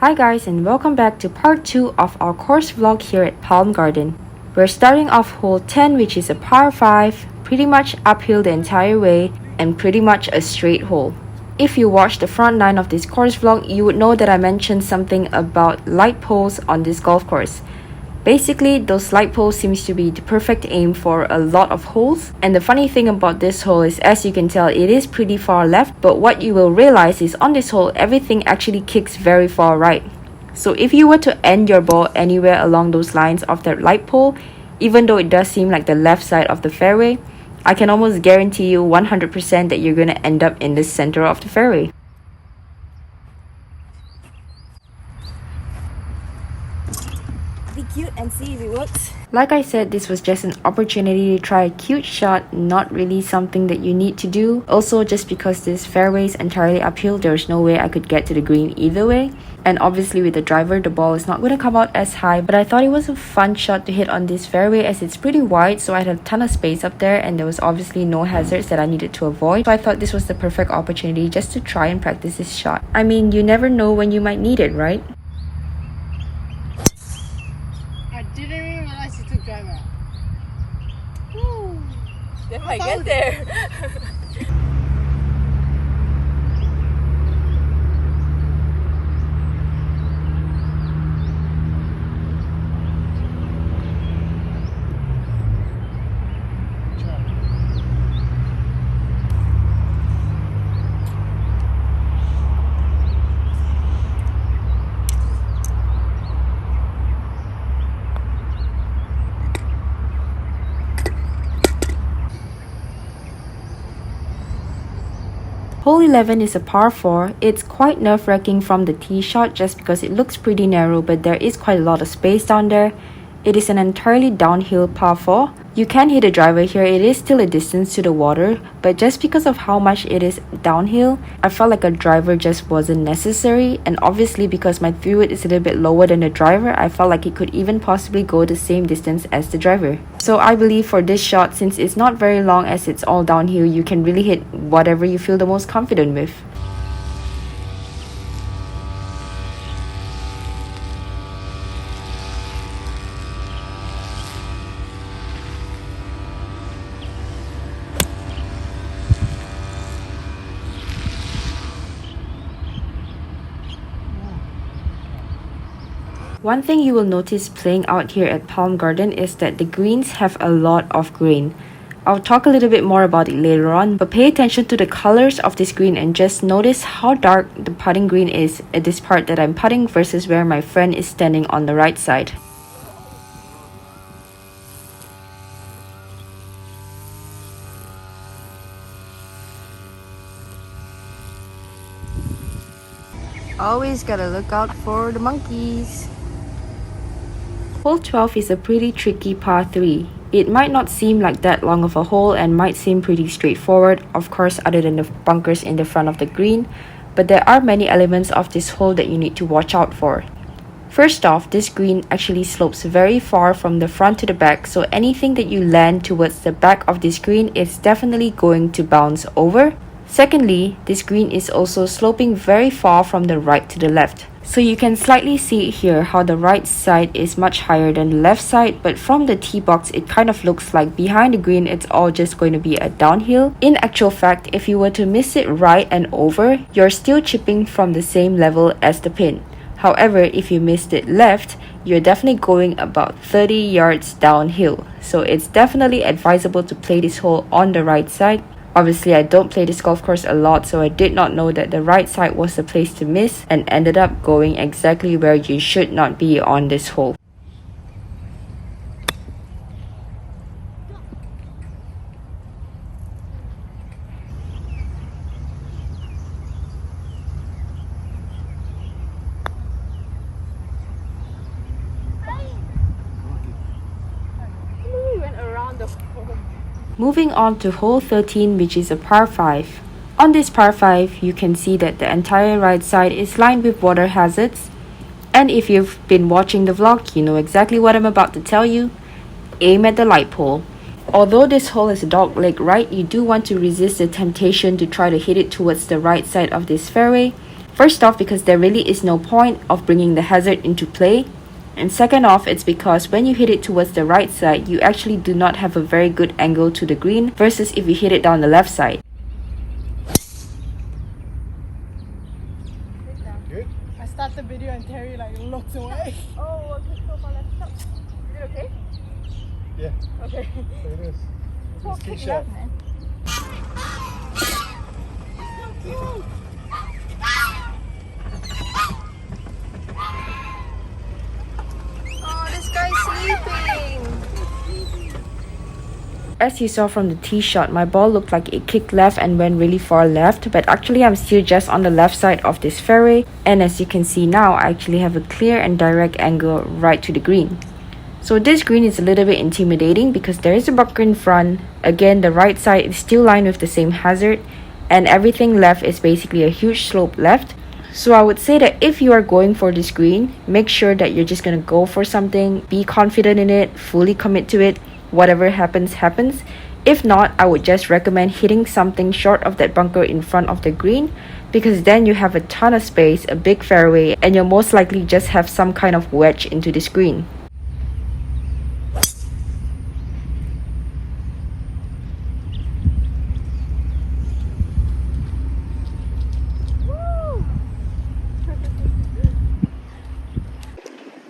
Hi guys, and welcome back to part 2 of our course vlog here at Palm Garden. We're starting off hole 10, which is a par 5, pretty much uphill the entire way and pretty much a straight hole. If you watched the front 9 of this course vlog, you would know that I mentioned something about light poles on this golf course. Basically, those light poles seems to be the perfect aim for a lot of holes. And the funny thing about this hole is, as you can tell, it is pretty far left. But what you will realize is on this hole, everything actually kicks very far right. So if you were to end your ball anywhere along those lines of that light pole, even though it does seem like the left side of the fairway, I can almost guarantee you 100% that you're going to end up in the center of the fairway. Be cute and see if it works. Like I said, this was just an opportunity to try a cute shot, not really something that you need to do. Also, just because this fairway is entirely uphill, there's no way I could get to the green either way. And obviously with the driver, the ball is not going to come out as high, but I thought it was a fun shot to hit on this fairway as it's pretty wide, so I had a ton of space up there and there was obviously no hazards that I needed to avoid. So I thought this was the perfect opportunity just to try and practice this shot. I mean, you never know when you might need it, right? I didn't even realize you took driver. Woo! If I get there. Hole 11 is a par 4. It's quite nerve-wracking from the tee shot just because it looks pretty narrow, but there is quite a lot of space down there. It is an entirely downhill par 4. You can hit a driver here, it is still a distance to the water, but just because of how much it is downhill, I felt like a driver just wasn't necessary. And obviously because my 3-wood is a little bit lower than the driver, I felt like it could even possibly go the same distance as the driver. So I believe for this shot, since it's not very long as it's all downhill, you can really hit whatever you feel the most confident with. One thing you will notice playing out here at Palm Garden is that the greens have a lot of grain. I'll talk a little bit more about it later on, but pay attention to the colors of this green and just notice how dark the putting green is at this part that I'm putting versus where my friend is standing on the right side. Always gotta look out for the monkeys. Hole 12 is a pretty tricky par 3. It might not seem like that long of a hole and might seem pretty straightforward, of course other than the bunkers in the front of the green, but there are many elements of this hole that you need to watch out for. First off, this green actually slopes very far from the front to the back, so anything that you land towards the back of this green is definitely going to bounce over. Secondly, this green is also sloping very far from the right to the left. So you can slightly see here how the right side is much higher than the left side, but from the tee box it kind of looks like behind the green it's all just going to be a downhill. In actual fact, if you were to miss it right and over, you're still chipping from the same level as the pin. However, if you missed it left, you're definitely going about 30 yards downhill. So it's definitely advisable to play this hole on the right side. Obviously, I don't play this golf course a lot, so I did not know that the right side was the place to miss and ended up going exactly where you should not be on this hole. We went around the hole. Moving on to hole 13, which is a par 5. On this par 5, you can see that the entire right side is lined with water hazards. And if you've been watching the vlog, you know exactly what I'm about to tell you. Aim at the light pole. Although this hole is a dogleg right, you do want to resist the temptation to try to hit it towards the right side of this fairway. First off, because there really is no point of bringing the hazard into play. And second off, it's because when you hit it towards the right side, you actually do not have a very good angle to the green versus if you hit it down the left side. Good. I start the video and Terry like looks away. Oh, okay, so far let's stop. Is it okay? Yeah. Okay. Look at this. Oh, This tee kick shot. left, man. Oh, this guy's sleeping. As you saw from the tee shot, my ball looked like it kicked left and went really far left, but actually I'm still just on the left side of this fairway, and as you can see now, I actually have a clear and direct angle right to the green. So this green is a little bit intimidating because there is a bunker in front. Again, the right side is still lined with the same hazard, and everything left is basically a huge slope left. So I would say that if you are going for this green, make sure that you're just gonna go for something, be confident in it, fully commit to it. Whatever happens, happens. If not, I would just recommend hitting something short of that bunker in front of the green, because then you have a ton of space, a big fairway, and you'll most likely just have some kind of wedge into this green.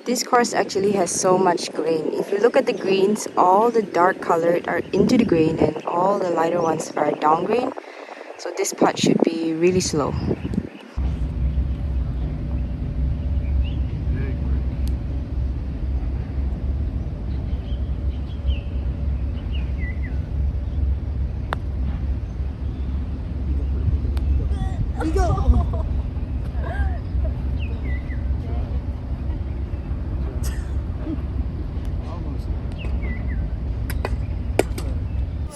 This course actually has so much grain. If you look at the greens, all the dark colored are into the grain and all the lighter ones are down grain. So this putt should be really slow.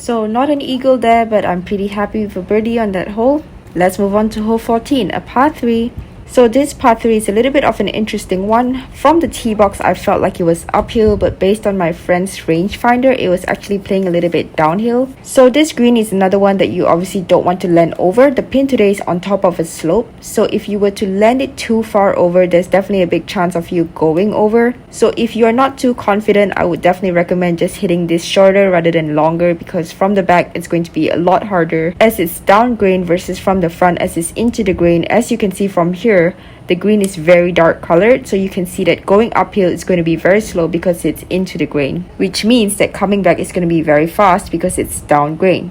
So not an eagle there, but I'm pretty happy with a birdie on that hole. Let's move on to hole 14, a par 3. So this par 3 is a little bit of an interesting one. From the tee box, I felt like it was uphill, but based on my friend's rangefinder, it was actually playing a little bit downhill. So this green is another one that you obviously don't want to land over. The pin today is on top of a slope, so if you were to land it too far over, there's definitely a big chance of you going over. So if you are not too confident, I would definitely recommend just hitting this shorter rather than longer, because from the back it's going to be a lot harder as it's down grain versus from the front as it's into the grain. As you can see from here, the green is very dark colored, so you can see that going uphill is going to be very slow because it's into the grain, which means that coming back is going to be very fast because it's down grain.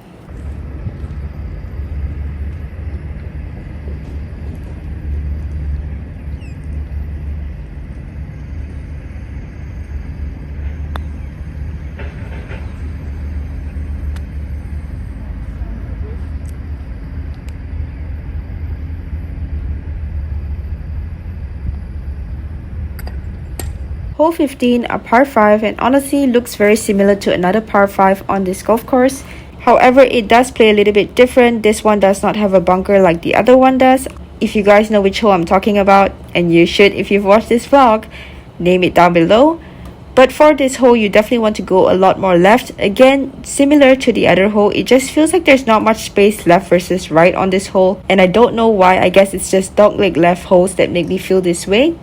Hole 15, a par 5, and honestly looks very similar to another par 5 on this golf course. However, it does play a little bit different. This one does not have a bunker like the other one does. If you guys know which hole I'm talking about, and you should if you've watched this vlog, name it down below. But for this hole, you definitely want to go a lot more left. Again, similar to the other hole, it just feels like there's not much space left versus right on this hole. And I don't know why. I guess it's just dogleg left holes that make me feel this way.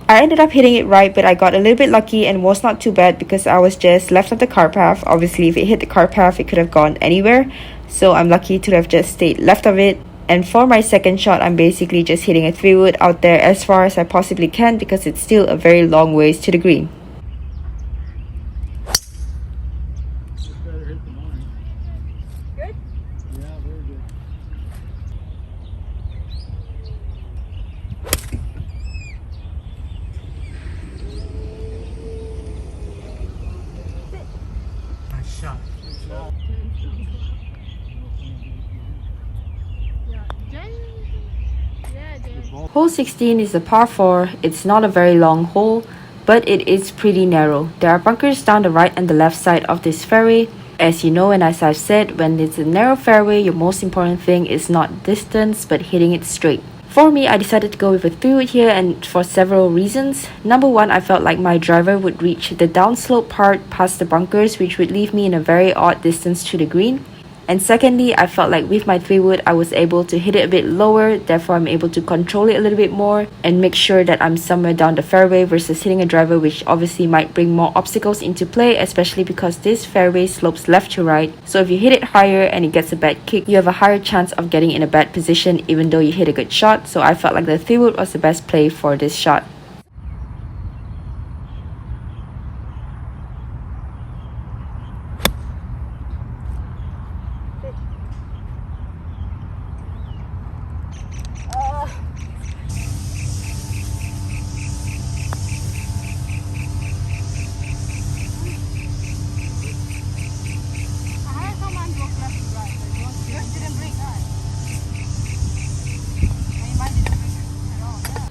I ended up hitting it right, but I got a little bit lucky and was not too bad because I was just left of the car path. Obviously, if it hit the car path, it could have gone anywhere. So I'm lucky to have just stayed left of it. And for my second shot, I'm basically just hitting a 3-wood out there as far as I possibly can because it's still a very long ways to the green. Good? Yeah, very good. Nice shot. Hole 16 is a par 4. It's not a very long hole, but it is pretty narrow. There are bunkers down the right and the left side of this fairway. As you know, and as I've said, when it's a narrow fairway, your most important thing is not distance but hitting it straight. For me, I decided to go with a 3-wood here, and for several reasons. Number one, I felt like my driver would reach the downslope part past the bunkers, which would leave me in a very odd distance to the green. And secondly, I felt like with my 3-wood, I was able to hit it a bit lower, therefore I'm able to control it a little bit more and make sure that I'm somewhere down the fairway versus hitting a driver, which obviously might bring more obstacles into play, especially because this fairway slopes left to right. So if you hit it higher and it gets a bad kick, you have a higher chance of getting in a bad position even though you hit a good shot. So I felt like the 3-wood was the best play for this shot.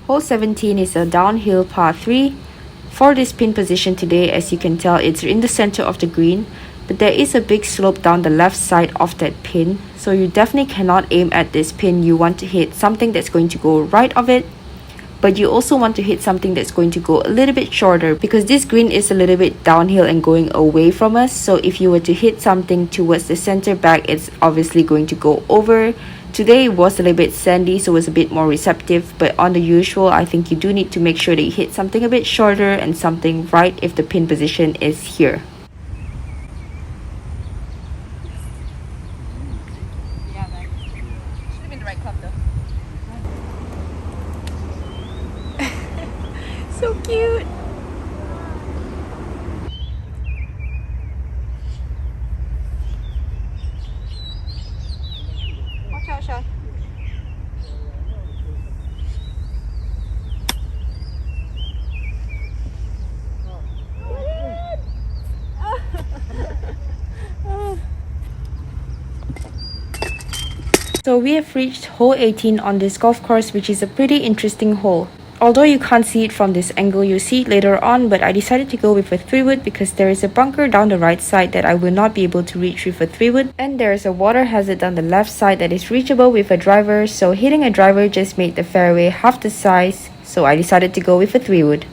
Hole 17 is a downhill par 3. For this pin position today, as you can tell, it's in the center of the green, but there is a big slope down the left side of that pin, so you definitely cannot aim at this pin. You want to hit something that's going to go right of it, but you also want to hit something that's going to go a little bit shorter because this green is a little bit downhill and going away from us. So if you were to hit something towards the center back, it's obviously going to go over. Today it was a little bit sandy, so it was a bit more receptive, but on the usual, I think you do need to make sure that you hit something a bit shorter and something right if the pin position is here. Yeah, man. Should have been the right club though. So cute. Watch out, Sean. So we have reached hole 18 on this golf course, which is a pretty interesting hole. Although you can't see it from this angle, you'll see it later on, but I decided to go with a 3-wood because there is a bunker down the right side that I will not be able to reach with a 3-wood, and there is a water hazard down the left side that is reachable with a driver, so hitting a driver just made the fairway half the size, so I decided to go with a 3-wood.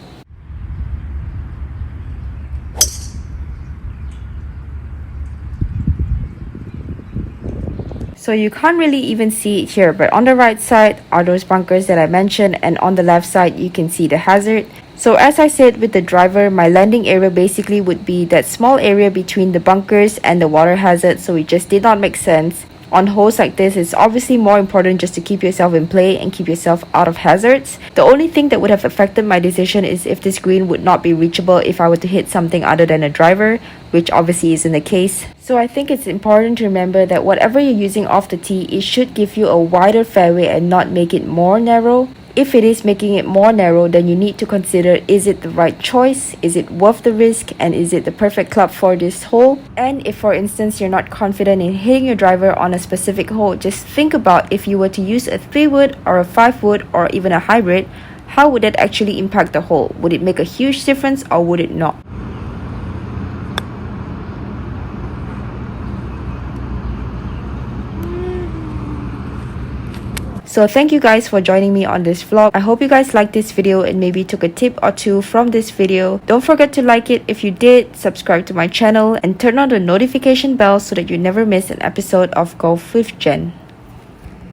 So you can't really even see it here, but on the right side are those bunkers that I mentioned, and on the left side you can see the hazard. So as I said with the driver, my landing area basically would be that small area between the bunkers and the water hazard, so it just did not make sense. On holes like this, it's obviously more important just to keep yourself in play and keep yourself out of hazards. The only thing that would have affected my decision is if this green would not be reachable if I were to hit something other than a driver, which obviously isn't the case. So I think it's important to remember that whatever you're using off the tee, it should give you a wider fairway and not make it more narrow. If it is making it more narrow, then you need to consider, is it the right choice? Is it worth the risk? And is it the perfect club for this hole? And if, for instance, you're not confident in hitting your driver on a specific hole, just think about if you were to use a 3-wood or a 5-wood or even a hybrid, how would that actually impact the hole? Would it make a huge difference or would it not? So thank you guys for joining me on this vlog. I hope you guys liked this video and maybe took a tip or two from this video. Don't forget to like it if you did, subscribe to my channel, and turn on the notification bell so that you never miss an episode of Golf with Jen.